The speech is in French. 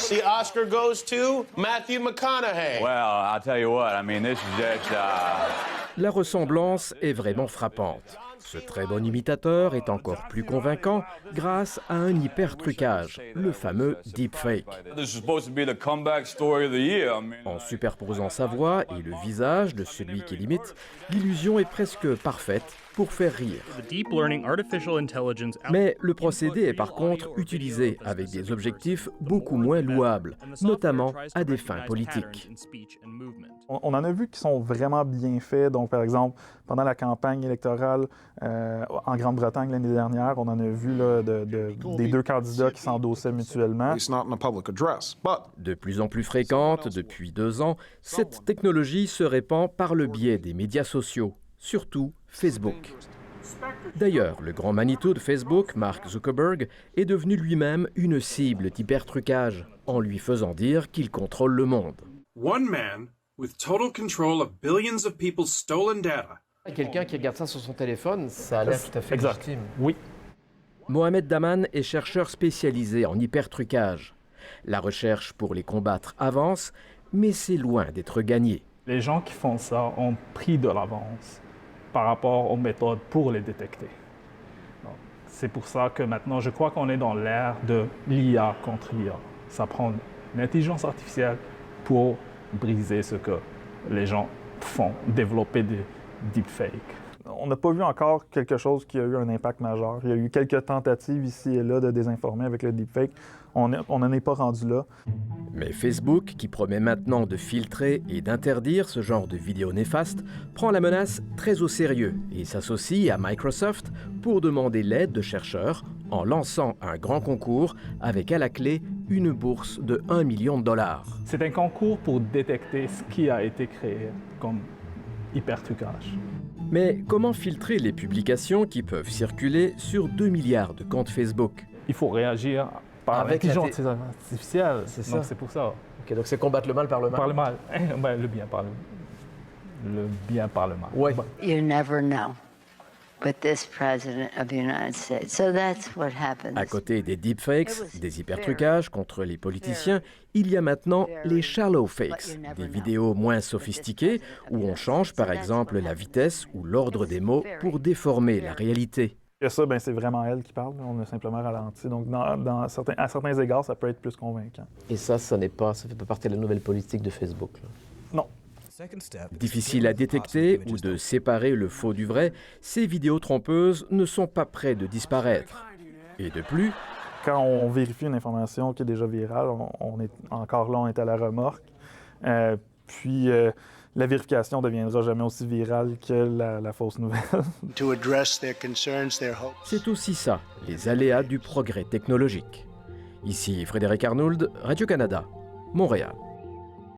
The Oscar goes to Matthew McConaughey. Well, I'll tell you what, I mean, this is just... La ressemblance est vraiment frappante. Ce très bon imitateur est encore plus convaincant grâce à un hyper-trucage, le fameux deepfake. En superposant sa voix et le visage de celui qui l'imite, l'illusion est presque parfaite pour faire rire. Mais le procédé est par contre utilisé avec des objectifs beaucoup moins louables, notamment à des fins politiques. On en a vu qui sont vraiment bien faits. Donc, par exemple, pendant la campagne électorale en Grande-Bretagne l'année dernière, on en a vu là, des deux candidats qui s'endossaient mutuellement. De plus en plus fréquente depuis 2 ans, cette technologie se répand par le biais des médias sociaux, surtout Facebook. D'ailleurs, le grand Manitou de Facebook, Mark Zuckerberg, est devenu lui-même une cible d'hypertrucage, en lui faisant dire qu'il contrôle le monde. One man with total control of billions of people's stolen data. Quelqu'un qui regarde ça sur son téléphone, ça a l'air tout à fait légitime. Oui. Mohamed Daman est chercheur spécialisé en hypertrucage. La recherche pour les combattre avance, mais c'est loin d'être gagné. Les gens qui font ça ont pris de l'avance par rapport aux méthodes pour les détecter. C'est pour ça que maintenant, je crois qu'on est dans l'ère de l'IA contre l'IA. Ça prend l'intelligence artificielle pour briser ce que les gens font, développer des deepfakes. On n'a pas vu encore quelque chose qui a eu un impact majeur. Il y a eu quelques tentatives ici et là de désinformer avec le deepfake. On n'en est pas rendu là. Mais Facebook, qui promet maintenant de filtrer et d'interdire ce genre de vidéos néfastes, prend la menace très au sérieux et s'associe à Microsoft pour demander l'aide de chercheurs en lançant un grand concours avec à la clé une bourse de $1 million. C'est un concours pour détecter ce qui a été créé comme hypertrucage. Mais comment filtrer les publications qui peuvent circuler sur 2 milliards de comptes Facebook? Il faut réagir par Avec l'intelligence artificielle. C'est ça. C'est pour ça. Ok, donc c'est combattre le mal par le mal. Par le mal. Le bien par le mal. Ouais. You never know with this president of the United States. So that's what happens. À côté des deepfakes, des hypertrucages contre les politiciens, il y a maintenant les shallow fakes, des vidéos moins sophistiquées où on change par exemple la vitesse ou l'ordre des mots pour déformer la réalité. Et ça, c'est vraiment elle qui parle. On a simplement ralenti. Donc, à certains égards, ça peut être plus convaincant. Et ça fait pas partie de la nouvelle politique de Facebook, là. Non. Difficile à détecter ou de séparer le faux du vrai, ces vidéos trompeuses ne sont pas près de disparaître. Et de plus, quand on vérifie une information qui est déjà virale, on est à la remorque. Puis la vérification ne deviendra jamais aussi virale que la fausse nouvelle. C'est aussi ça, les aléas du progrès technologique. Ici Frédéric Arnould, Radio-Canada, Montréal.